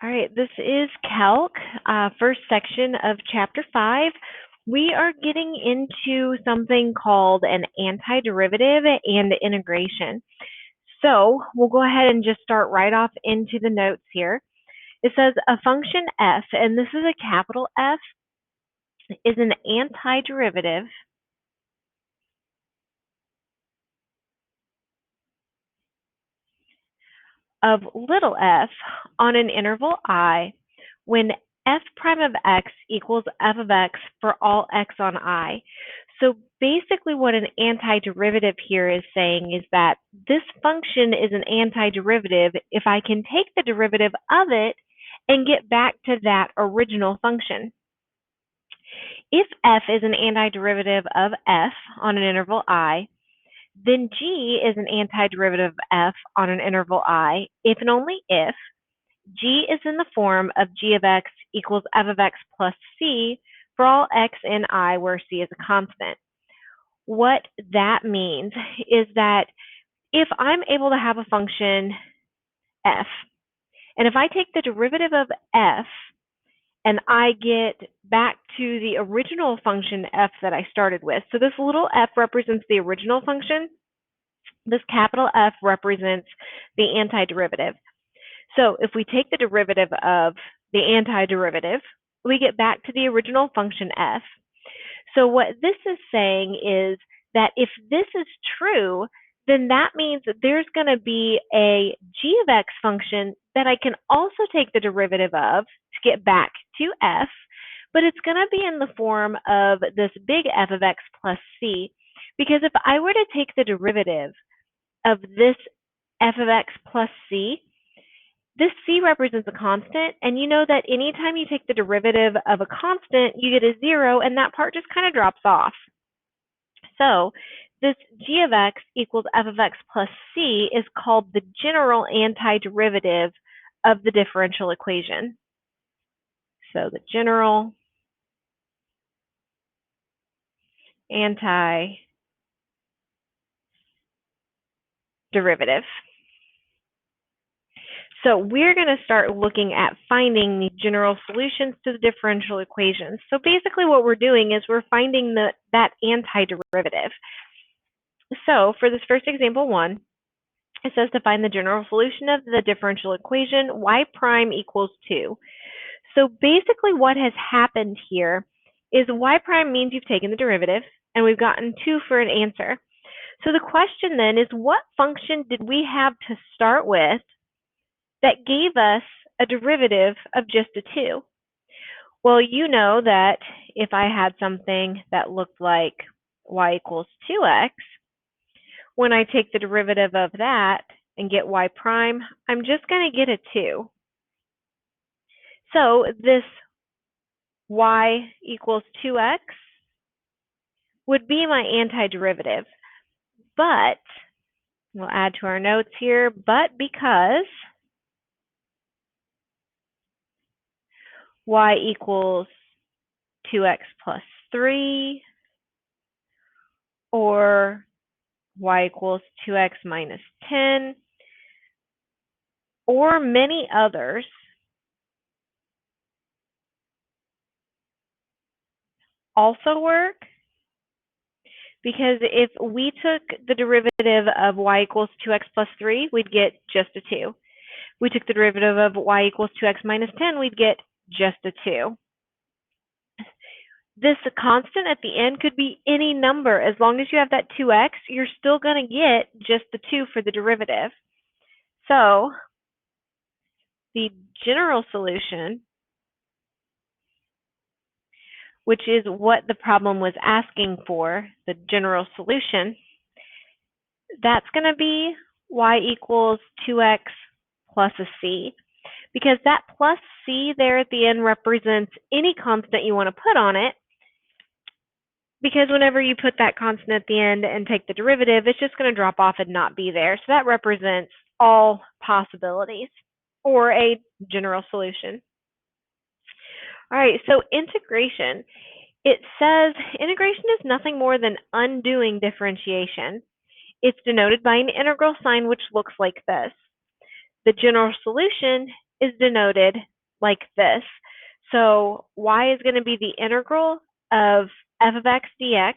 All right, this is Calc, first section of Chapter 5. We are getting into something called an antiderivative and integration. So we'll go ahead and just start right off into the notes here. It says a function f, and this is a capital F, is an antiderivative of little f on an interval I when f prime of x equals f of x for all x on I. So basically what an antiderivative here is saying is that this function is an antiderivative if I can take the derivative of it and get back to that original function. If f is an antiderivative of f on an interval I, then g is an antiderivative of f on an interval I if and only if g is in the form of g of x equals f of x plus c for all x in I where c is a constant. What that means is that if I'm able to have a function f, and if I take the derivative of f and I get back to the original function f that I started with, so this little f represents the original function, this capital F represents the antiderivative. So if we take the derivative of the antiderivative, we get back to the original function f. So what this is saying is that if this is true, then that means that there's going to be a g of x function that I can also take the derivative of to get back to f, but it's going to be in the form of this big f of x plus c, because if I were to take the derivative of this f of x plus c, this c represents a constant, and you know that anytime you take the derivative of a constant, you get a 0, and that part just kind of drops off. So this g of x equals f of x plus c is called the general antiderivative of the differential equation. So the general antiderivative. So we're going to start looking at finding the general solutions to the differential equations. So basically what we're doing is we're finding that antiderivative. So for this first example 1, it says to find the general solution of the differential equation y prime equals 2. So basically what has happened here is y prime means you've taken the derivative, and we've gotten 2 for an answer. So the question then is, what function did we have to start with that gave us a derivative of just a 2? Well, you know that if I had something that looked like y equals 2x, when I take the derivative of that and get y prime, I'm just going to get a 2. So this y equals 2x would be my antiderivative. But we'll add to our notes here, but because y equals 2x plus 3, or y equals 2x minus 10, or many others, also work, because if we took the derivative of y equals 2x plus 3, we'd get just a 2. We took the derivative of y equals 2x minus 10, we'd get just a 2. This constant at the end could be any number. As long as you have that 2x, you're still going to get just the 2 for the derivative. So the general solution, which is what the problem was asking for, the general solution, that's going to be y equals 2x plus a c, because that plus c there at the end represents any constant you want to put on it, because whenever you put that constant at the end and take the derivative, it's just going to drop off and not be there. So that represents all possibilities, or a general solution. All right, so integration. It says integration is nothing more than undoing differentiation. It's denoted by an integral sign which looks like this. The general solution is denoted like this. So y is going to be the integral of f of x dx,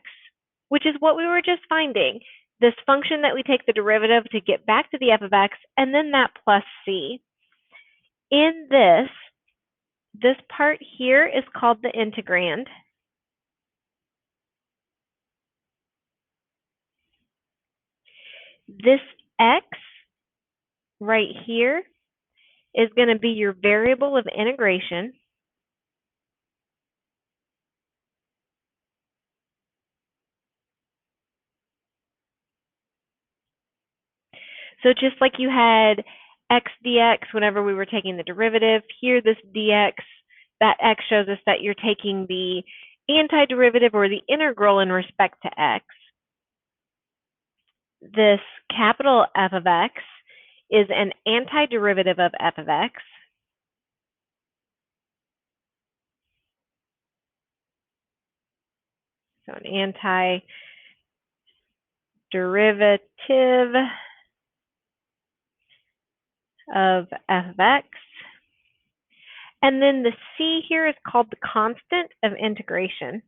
which is what we were just finding. This function that we take the derivative to get back to the f of x, and then that plus c. In this part here is called the integrand. This x right here is going to be your variable of integration. So just like you had x dx whenever we were taking the derivative, here this dx, that x shows us that you're taking the antiderivative or the integral in respect to x. This capital F of x is an antiderivative of f of x. So an antiderivative of f of x. And then the c here is called the constant of integration.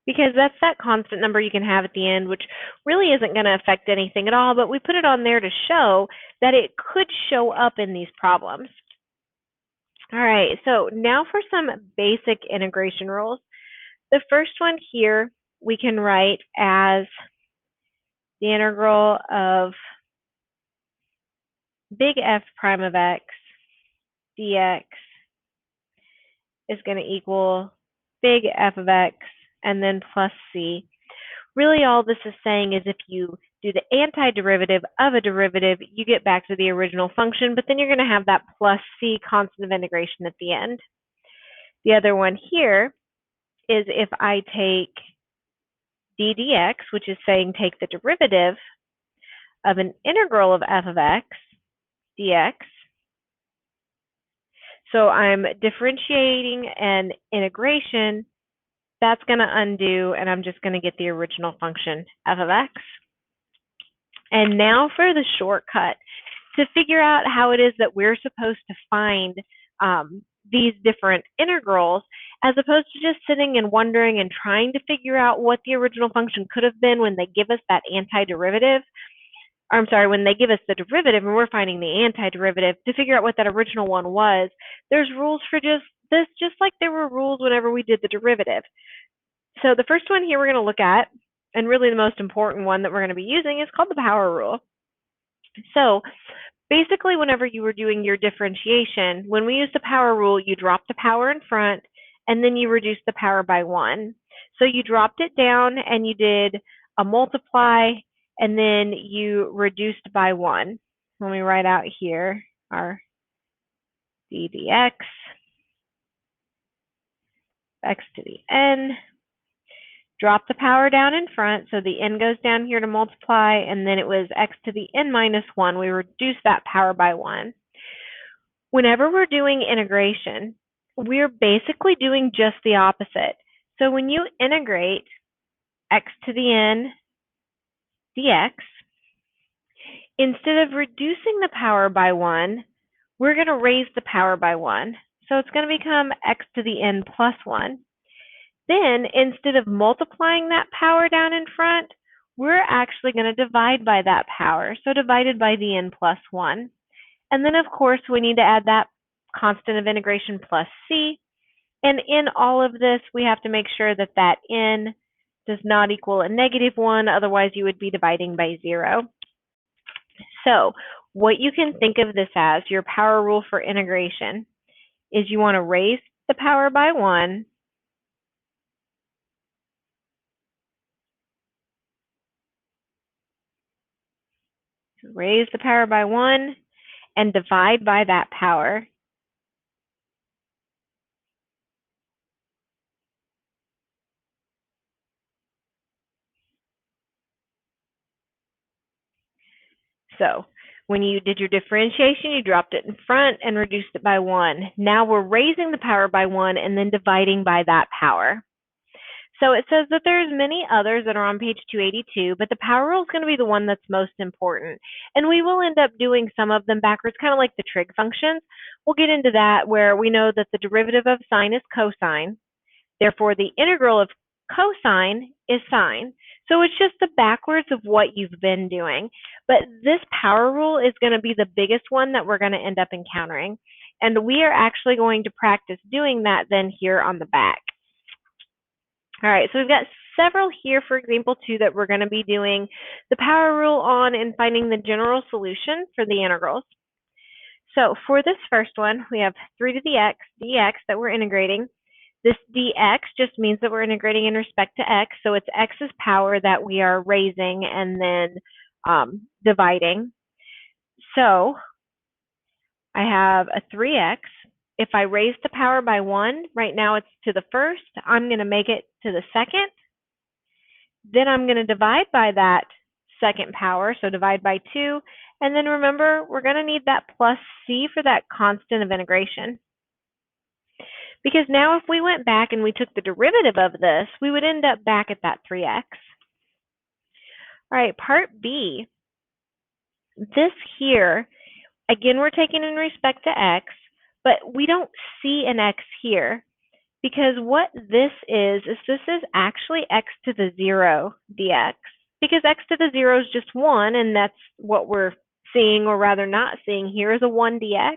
Because that's that constant number you can have at the end, which really isn't going to affect anything at all, but we put it on there to show that it could show up in these problems. All right, so now for some basic integration rules. The first one here we can write as the integral of big F prime of x dx is going to equal big F of x and then plus c. Really all this is saying is if you do the antiderivative of a derivative, you get back to the original function, but then you're going to have that plus c constant of integration at the end. The other one here is if I take d dx, which is saying take the derivative of an integral of f of x dx. So I'm differentiating an integration. That's going to undo, and I'm just going to get the original function f of x. And now for the shortcut to figure out how it is that we're supposed to find these different integrals, as opposed to just sitting and wondering and trying to figure out what the original function could have been when they give us that antiderivative. I'm sorry, when they give us the derivative and we're finding the antiderivative, to figure out what that original one was, there's rules for just this, just like there were rules whenever we did the derivative. So the first one here we're going to look at, and really the most important one that we're going to be using, is called the power rule. So basically, whenever you were doing your differentiation, when we use the power rule, you drop the power in front, and then you reduce the power by 1. So you dropped it down, and you did a multiply, and then you reduced by 1. Let me write out here our d dx, x to the n. Drop the power down in front, so the n goes down here to multiply, and then it was x to the n minus 1. We reduce that power by 1. Whenever we're doing integration, we're basically doing just the opposite. So when you integrate x to the n dx, instead of reducing the power by 1, we're going to raise the power by 1. So it's going to become x to the n plus 1. Then, instead of multiplying that power down in front, we're actually going to divide by that power. So divided by the n plus 1. And then, of course, we need to add that constant of integration plus c. And in all of this, we have to make sure that that n does not equal a negative 1. Otherwise, you would be dividing by 0. So what you can think of this as, your power rule for integration, is you want to raise the power by 1, raise the power by 1, and divide by that power. So when you did your differentiation, you dropped it in front and reduced it by 1. Now we're raising the power by 1 and then dividing by that power. So it says that there's many others that are on page 282, but the power rule is going to be the one that's most important. And we will end up doing some of them backwards, kind of like the trig functions. We'll get into that where we know that the derivative of sine is cosine. Therefore, the integral of cosine is sine. So it's just the backwards of what you've been doing. But this power rule is going to be the biggest one that we're going to end up encountering. And we are actually going to practice doing that then here on the back. All right, so we've got several here, for example, too, that we're going to be doing the power rule on and finding the general solution for the integrals. So for this first one, we have 3 to the x dx that we're integrating. This dx just means that we're integrating in respect to x, so it's x's power that we are raising and then dividing. So I have a 3x. If I raise the power by 1, right now it's to the first, I'm going to make it to the second. Then I'm going to divide by that second power, so divide by 2. And then remember, we're going to need that plus c for that constant of integration. Because now if we went back and we took the derivative of this, we would end up back at that 3x. All right, part B. This here, again, we're taking in respect to x, but we don't see an x here. Because what this is actually x to the 0 dx. Because x to the 0 is just 1, and that's what we're seeing, or rather not seeing here, is a 1 dx.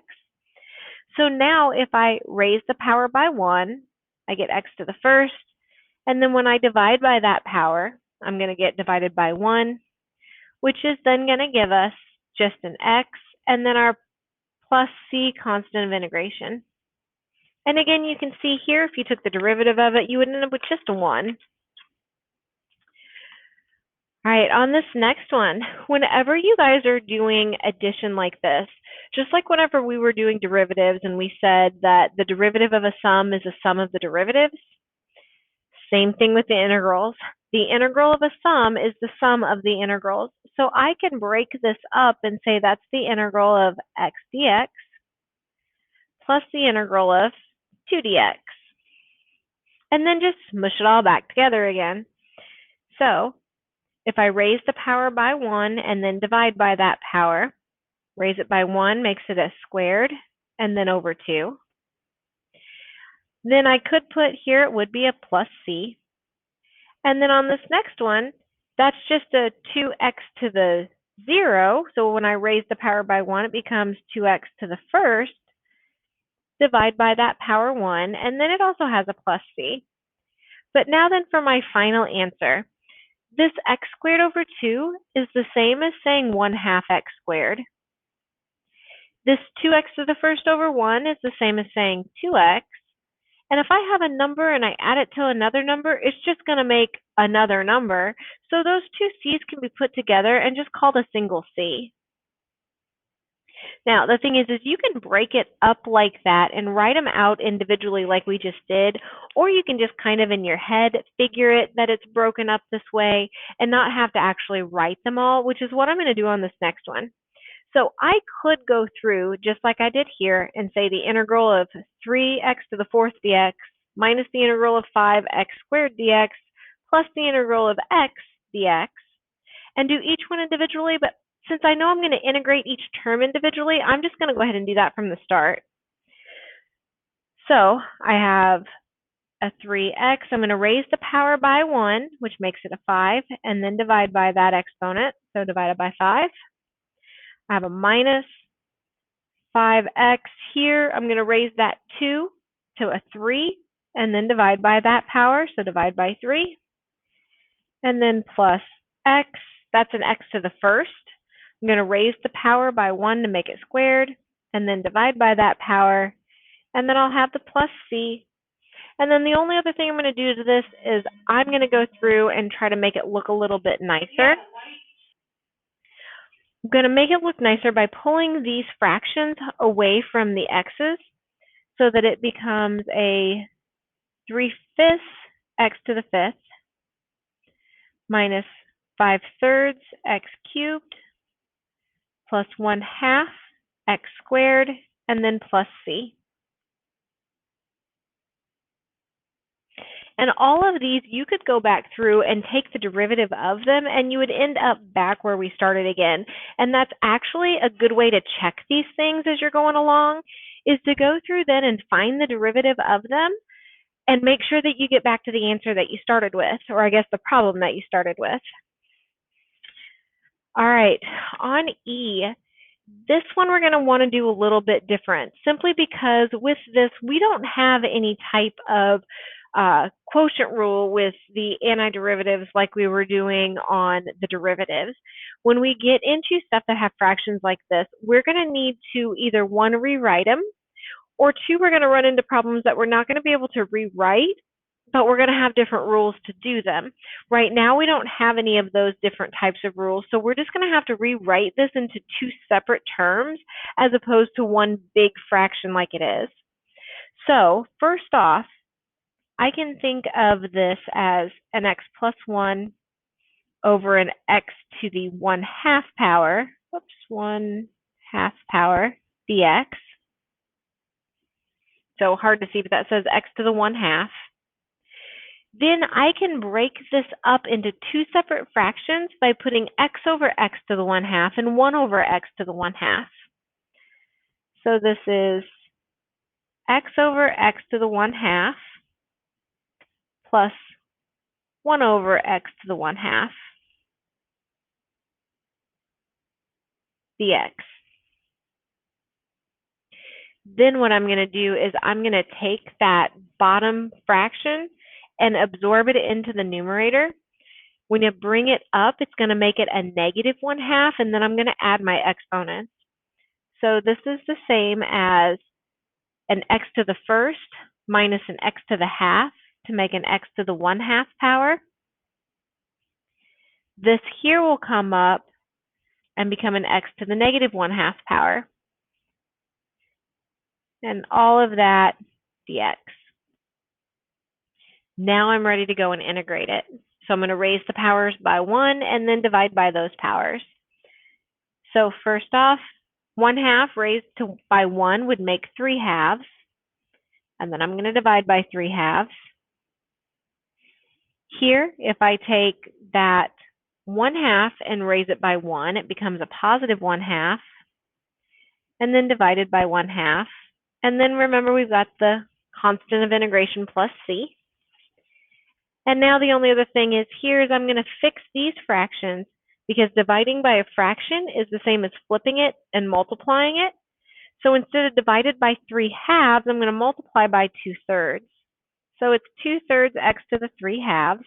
So now if I raise the power by 1, I get x to the first. And then when I divide by that power, I'm going to get divided by 1, which is then going to give us just an x, and then our plus c constant of integration. And again, you can see here, if you took the derivative of it, you would end up with just a 1. All right, on this next one, whenever you guys are doing addition like this, just like whenever we were doing derivatives and we said that the derivative of a sum is a sum of the derivatives, same thing with the integrals. The integral of a sum is the sum of the integrals. So I can break this up and say that's the integral of x dx plus the integral of 2 dx. And then just smush it all back together again. So if I raise the power by 1 and then divide by that power, raise it by 1 makes it a squared, and then over 2. Then I could put here, it would be a plus c. And then on this next one, that's just a 2x to the 0. So when I raise the power by 1, it becomes 2x to the first. Divide by that power 1, and then it also has a plus c. But now then for my final answer. This x squared over 2 is the same as saying 1/2 x squared. This 2x to the first over 1 is the same as saying 2x. And if I have a number and I add it to another number, it's just going to make another number. So those two c's can be put together and just called a single c. Now, the thing is you can break it up like that and write them out individually like we just did, or you can just kind of in your head figure it that it's broken up this way and not have to actually write them all, which is what I'm going to do on this next one. So I could go through, just like I did here, and say the integral of 3x to the 4th dx minus the integral of 5x squared dx plus the integral of x dx, and do each one individually, but since I know I'm going to integrate each term individually, I'm just going to go ahead and do that from the start. So I have a 3x. I'm going to raise the power by 1, which makes it a 5, and then divide by that exponent, so divided by 5. I have a minus 5x here. I'm going to raise that 2 to a 3, and then divide by that power, so divide by 3. And then plus x, that's an x to the first. I'm going to raise the power by 1 to make it squared, and then divide by that power, and then I'll have the plus c. And then the only other thing I'm going to do to this is I'm going to go through and try to make it look a little bit nicer. I'm going to make it look nicer by pulling these fractions away from the x's so that it becomes a 3/5 x to the 5th minus 5/3 x cubed plus 1/2 x squared, and then plus c. And all of these, you could go back through and take the derivative of them, and you would end up back where we started again. And that's actually a good way to check these things as you're going along, is to go through then and find the derivative of them and make sure that you get back to the answer that you started with, or I guess the problem that you started with. All right, on E, this one we're going to want to do a little bit different, simply because with this, we don't have any type of quotient rule with the antiderivatives like we were doing on the derivatives. When we get into stuff that have fractions like this, we're going to need to either one, rewrite them, or two, we're going to run into problems that we're not going to be able to rewrite, but we're going to have different rules to do them. Right now, we don't have any of those different types of rules, so we're just going to have to rewrite this into two separate terms as opposed to one big fraction like it is. So first off, I can think of this as an x plus 1 over an x to the 1/2 power, 1/2 power dx. So hard to see, but that says x to the 1/2. Then I can break this up into two separate fractions by putting x over x to the 1/2 and 1 over x to the 1/2. So this is x over x to the 1/2 plus 1 over x to the 1/2 dx. Then what I'm going to do is I'm going to take that bottom fraction and absorb it into the numerator. When you bring it up, it's going to make it a negative 1/2, and then I'm going to add my exponents. So this is the same as an x to the first minus an x to the half to make an x to the 1/2 power. This here will come up and become an x to the negative 1/2 power. And all of that dx. Now I'm ready to go and integrate it. So I'm going to raise the powers by 1 and then divide by those powers. So first off, 1/2 raised by 1 would make 3/2. And then I'm going to divide by 3/2. Here, if I take that 1/2 and raise it by 1, it becomes a positive 1/2. And then divided by 1/2. And then remember, we've got the constant of integration plus c. And now the only other thing is here is I'm going to fix these fractions because dividing by a fraction is the same as flipping it and multiplying it. So instead of divided by 3/2, I'm going to multiply by 2/3. So it's 2/3 x to the 3/2.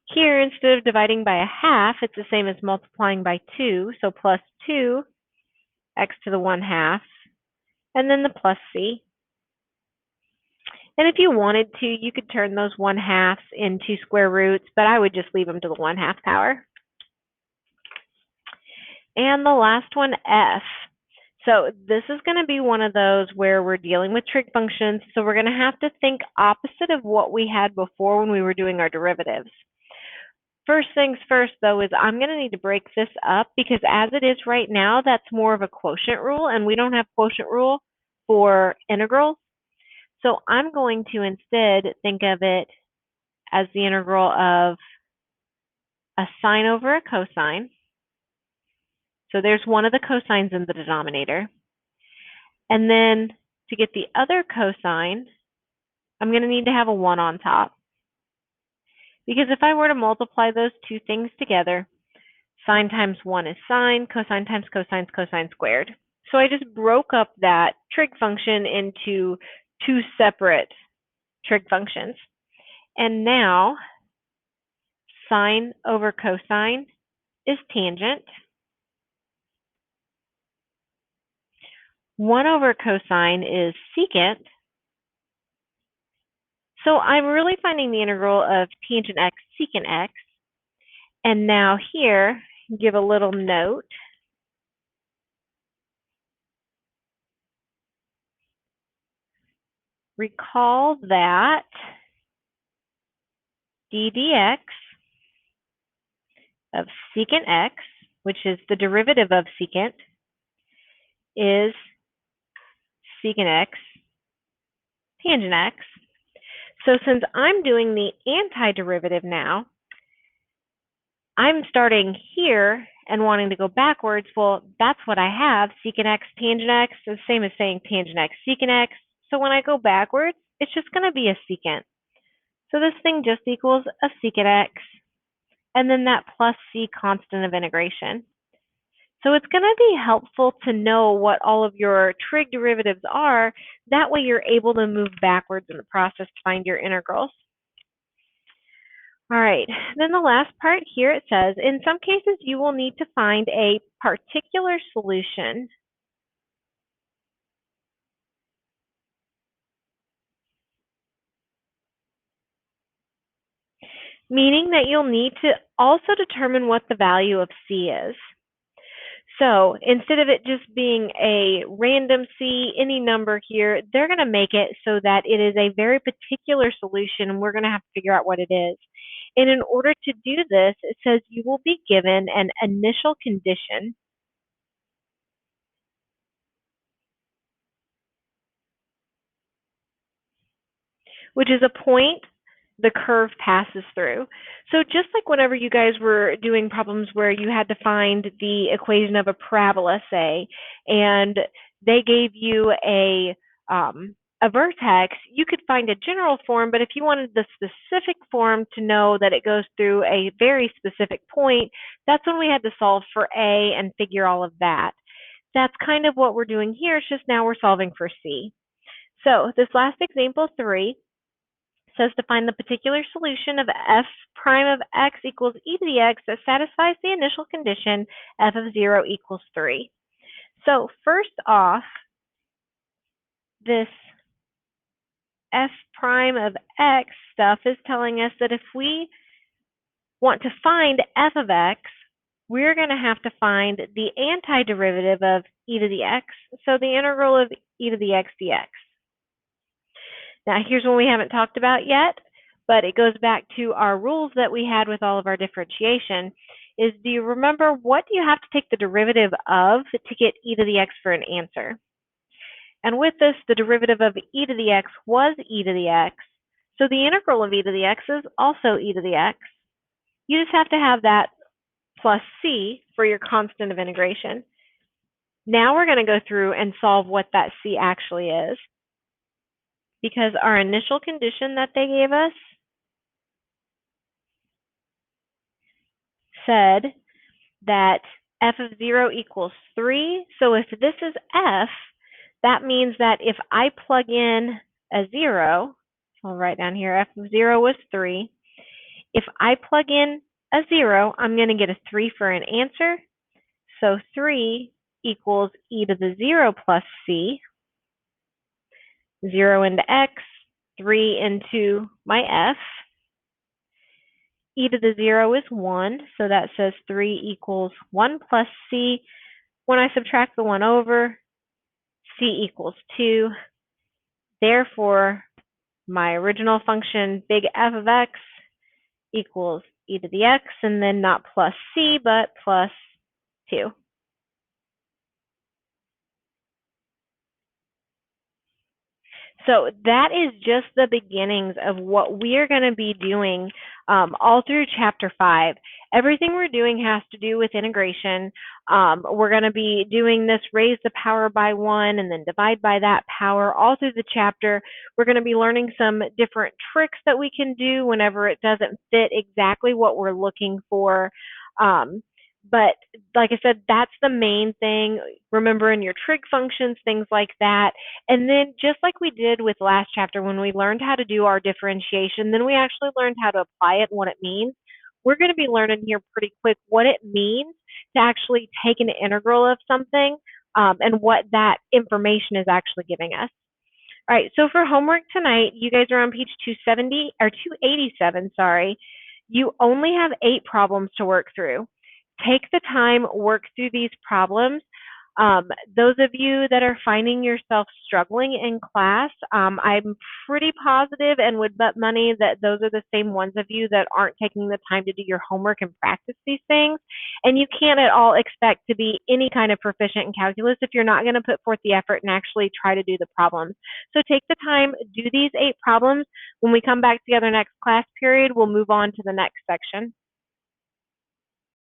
Here, instead of dividing by a half, it's the same as multiplying by 2. So plus 2 x to the 1/2, and then the plus c. And if you wanted to, you could turn those 1/2 into square roots, but I would just leave them to the 1/2 power. And the last one, f. So this is going to be one of those where we're dealing with trig functions, so we're going to have to think opposite of what we had before when we were doing our derivatives. First things first, though, is I'm going to need to break this up because as it is right now, that's more of a quotient rule, and we don't have quotient rule for integrals. So I'm going to instead think of it as the integral of a sine over a cosine. So there's one of the cosines in the denominator. And then to get the other cosine, I'm going to need to have a 1 on top. Because if I were to multiply those two things together, sine times 1 is sine, cosine times cosine is cosine squared. So I just broke up that trig function into two separate trig functions. And now sine over cosine is tangent. 1 over cosine is secant. So I'm really finding the integral of tangent x secant x. And now here, give a little note. Recall that d dx of secant x, which is the derivative of secant, is secant x tangent x. So since I'm doing the antiderivative now, I'm starting here and wanting to go backwards. Well, that's what I have. Secant x tangent x is the same as saying tangent x secant x. So when I go backwards, it's just going to be a secant. So this thing just equals a secant x, and then that plus c constant of integration. So it's going to be helpful to know what all of your trig derivatives are. That way you're able to move backwards in the process to find your integrals. All right, then the last part here, it says, in some cases you will need to find a particular solution. Meaning that you'll need to also determine what the value of c is. So instead of it just being a random c, any number here, they're going to make it so that it is a very particular solution, and we're going to have to figure out what it is. And in order to do this, it says you will be given an initial condition, which is a point the curve passes through. So just like whenever you guys were doing problems where you had to find the equation of a parabola, say, and they gave you a vertex, you could find a general form, but if you wanted the specific form to know that it goes through a very specific point, that's when we had to solve for A and figure all of that. That's kind of what we're doing here, it's just now we're solving for C. So this last example 3 says to find the particular solution of f prime of x equals e to the x that satisfies the initial condition f of 0 equals 3. So first off, this f prime of x stuff is telling us that if we want to find f of x, we're going to have to find the antiderivative of e to the x, so the integral of e to the x dx. Now here's one we haven't talked about yet, but it goes back to our rules that we had with all of our differentiation, is do you remember what do you have to take the derivative of to get e to the x for an answer? And with this, the derivative of e to the x was e to the x, so the integral of e to the x is also e to the x. You just have to have that plus c for your constant of integration. Now we're going to go through and solve what that c actually is, because our initial condition that they gave us said that f of 0 equals 3. So if this is f, that means that if I plug in a 0, I'll write down here f of 0 was 3. If I plug in a 0, I'm going to get a 3 for an answer. So 3 equals e to the 0 plus c. 0 into x, 3 into my f. E to the 0 is 1, so that says 3 equals 1 plus c. When I subtract the 1 over, c equals 2. Therefore, my original function, big F of x, equals e to the x, and then not plus c, but plus 2. So that is just the beginnings of what we are going to be doing all through Chapter 5. Everything we're doing has to do with integration. We're going to be doing this raise the power by 1 and then divide by that power all through the chapter. We're going to be learning some different tricks that we can do whenever it doesn't fit exactly what we're looking for. But like I said, that's the main thing. Remembering your trig functions, things like that. And then just like we did with last chapter when we learned how to do our differentiation, then we actually learned how to apply it and what it means. We're going to be learning here pretty quick what it means to actually take an integral of something and what that information is actually giving us. All right, so for homework tonight, you guys are on page 270 or 287, sorry. You only have 8 problems to work through. Take the time, work through these problems. Those of you that are finding yourself struggling in class, I'm pretty positive and would bet money that those are the same ones of you that aren't taking the time to do your homework and practice these things. And you can't at all expect to be any kind of proficient in calculus if you're not going to put forth the effort and actually try to do the problems. So take the time, do these 8 problems. When we come back together next class period, we'll move on to the next section.